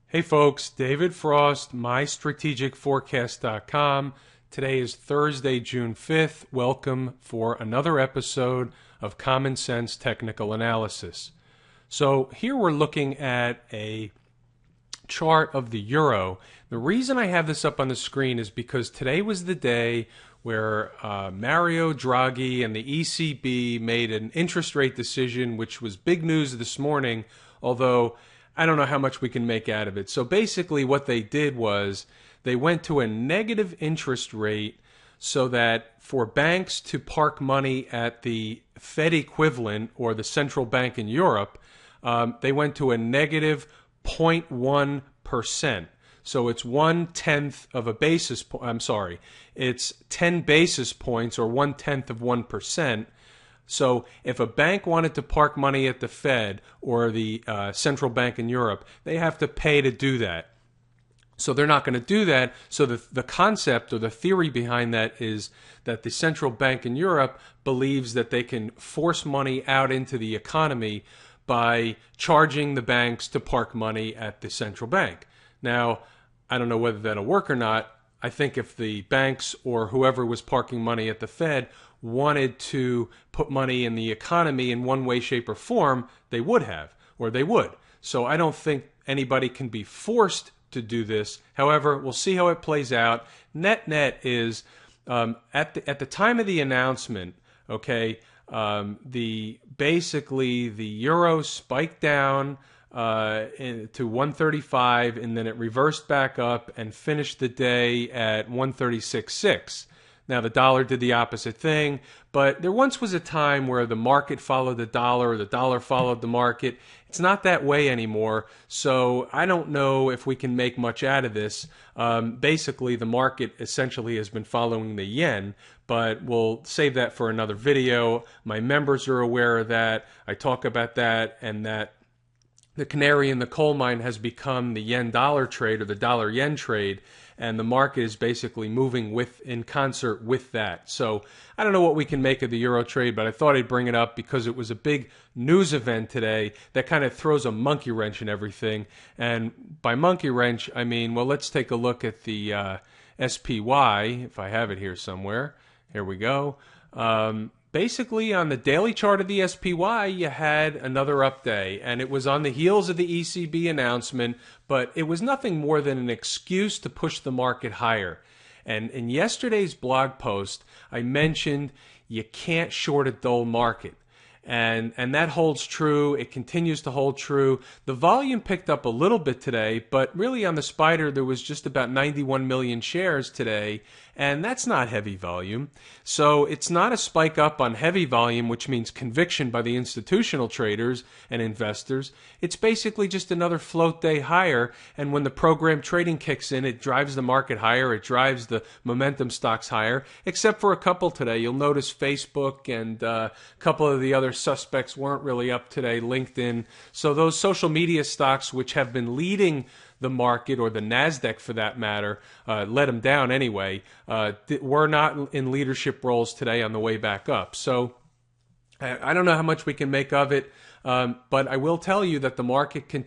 Hey folks, David Frost, mystrategicforecast.com. Today is Thursday, June 5th. Welcome for another episode of Common Sense Technical Analysis. So here we're looking at a chart of the euro. The reason I have this up on the screen is because today was the day where Mario Draghi and the ECB made an interest rate decision, which was big news this morning, although I don't know how much we can make out of it. So basically what they did was they went to a negative interest rate so that for banks to park money at the Fed equivalent or the central bank in Europe, they went to a negative 0.1%. So it's 1/10 of a basis point. I'm sorry, it's 10 basis points or 1/10 of 1%. So if a bank wanted to park money at the Fed or the central bank in Europe, they have to pay to do that. So they're not going to do that. So the concept or the theory behind that is that the central bank in Europe believes that they can force money out into the economy by charging the banks to park money at the central bank. Now, I don't know whether that'll work or not. I think if the banks or whoever was parking money at the Fed wanted to put money in the economy in one way, shape, or form, they would have, or they would. So I don't think anybody can be forced to do this. However, we'll see how it plays out. Net is at the time of the announcement, okay, basically the euro spiked down to 135, and then it reversed back up and finished the day at 136.6. Now, the dollar did the opposite thing, but there once was a time where the market followed the dollar or the dollar followed the market. It's not that way anymore, so I don't know if we can make much out of this. Basically, the market essentially has been following the yen, but we'll save that for another video. My members are aware of that. I talk about that, and that the canary in the coal mine has become the yen-dollar trade or the dollar-yen trade, and the market is basically moving in concert with that. So I don't know what we can make of the euro trade, but I thought I'd bring it up because it was a big news event today that kind of throws a monkey wrench in everything. And by monkey wrench, I mean, well, let's take a look at the SPY, if I have it here somewhere. Here we go. Basically, on the daily chart of the SPY, you had another up day, and it was on the heels of the ECB announcement, but it was nothing more than an excuse to push the market higher. And in yesterday's blog post, I mentioned you can't short a dull market. And that holds true. It continues to hold true. The volume picked up a little bit today, but really on the Spider, there was just about 91 million shares today, and that's not heavy volume. So it's not a spike up on heavy volume, which means conviction by the institutional traders and investors. It's basically just another float day higher, and when the program trading kicks in, it drives the market higher. It drives the momentum stocks higher, except for a couple today. You'll notice Facebook and a couple of the other suspects weren't really up today, LinkedIn. So those social media stocks, which have been leading the market, or the NASDAQ for that matter, let them down anyway, were not in leadership roles today on the way back up. So I don't know how much we can make of it, but I will tell you that the market can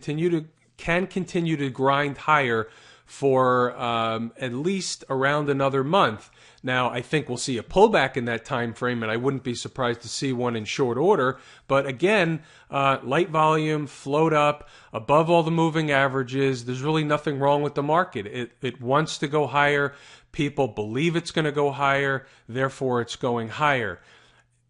continue to grind higher for at least around another month. Now, I think we'll see a pullback in that time frame, and I wouldn't be surprised to see one in short order. But again, light volume, float up, above all the moving averages. There's really nothing wrong with the market. It wants to go higher. People believe it's going to go higher. Therefore, it's going higher.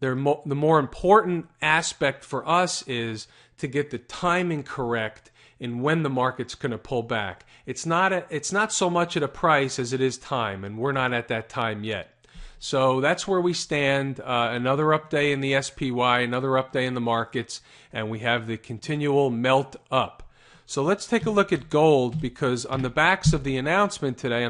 The more important aspect for us is to get the timing correct in when the market's going to pull back. It's not so much at a price as it is time, and we're not at that time yet. So that's where we stand. Another up day in the SPY, another up day in the markets, and we have the continual melt up. So let's take a look at gold, because on the back of the announcement today,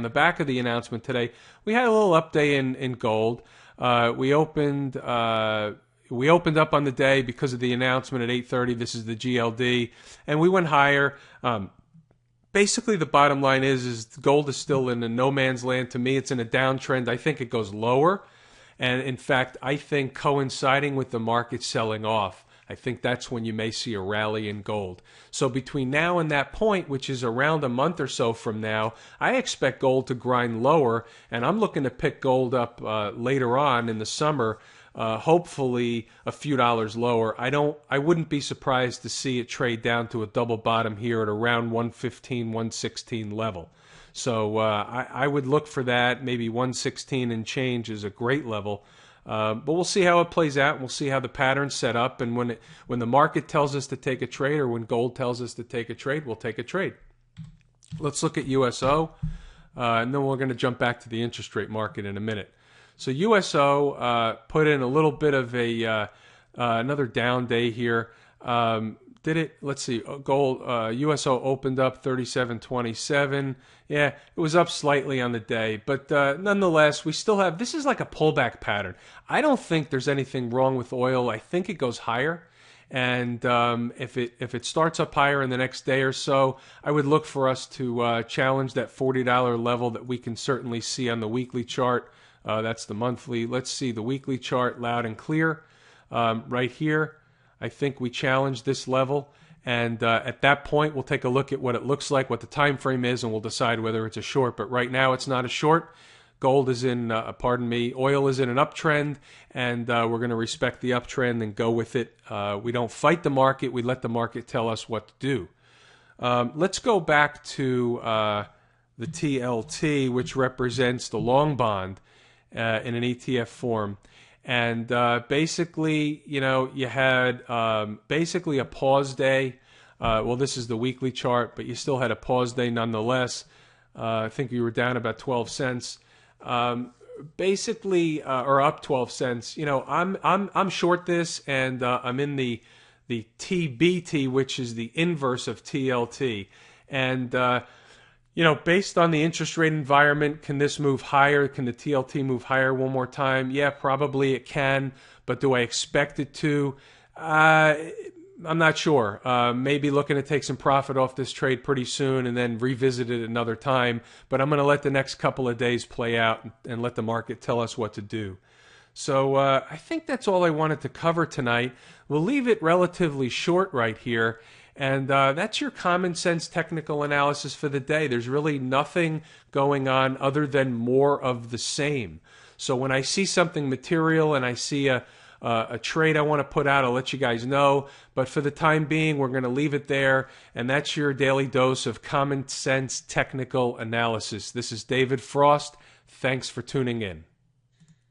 we had a little up day in gold. We opened up on the day because of the announcement at 8:30. This is the GLD, and we went higher. Basically, the bottom line is gold is still in a no man's land. To me, it's in a downtrend. I think it goes lower, and in fact, I think coinciding with the market selling off, I think that's when you may see a rally in gold. So between now and that point, which is around a month or so from now, I expect gold to grind lower, and I'm looking to pick gold up later on in the summer, hopefully a few dollars lower. I wouldn't be surprised to see it trade down to a double bottom here at around 115, 116 level. So I would look for that. Maybe 116 and change is a great level. But we'll see how it plays out. We'll see how the pattern's set up. And when the market tells us to take a trade, or when gold tells us to take a trade, we'll take a trade. Let's look at USO, and then we're going to jump back to the interest rate market in a minute. So USO put in a little bit of a another down day here. Did it? Let's see. Gold USO opened up 37.27. Yeah, it was up slightly on the day, but nonetheless, we still have. This is like a pullback pattern. I don't think there's anything wrong with oil. I think it goes higher, and if it starts up higher in the next day or so, I would look for us to challenge that $40 level that we can certainly see on the weekly chart. That's the monthly. Let's see the weekly chart loud and clear right here. I think we challenge this level, and at that point, we'll take a look at what it looks like, what the time frame is, and we'll decide whether it's a short. But right now, it's not a short. Gold is in, oil is in an uptrend, and we're going to respect the uptrend and go with it. We don't fight the market. We let the market tell us what to do. Let's go back to the TLT, which represents the long bond in an ETF form. And basically, you had basically a pause day. Well, this is the weekly chart, but you still had a pause day nonetheless. I think you were down about 12 cents. Basically, or up 12 cents. I'm short this, and I'm in the TBT, which is the inverse of TLT, and based on the interest rate environment, can this move higher? Can the TLT move higher one more time? Yeah, probably it can, but do I expect it to? I'm not sure. Maybe looking to take some profit off this trade pretty soon and then revisit it another time, but I'm going to let the next couple of days play out and let the market tell us what to do. So I think that's all I wanted to cover tonight. We'll leave it relatively short right here. And that's your common sense technical analysis for the day. There's really nothing going on other than more of the same. So when I see something material and I see a trade I want to put out, I'll let you guys know. But for the time being, we're going to leave it there. And that's your daily dose of common sense technical analysis. This is David Frost. Thanks for tuning in.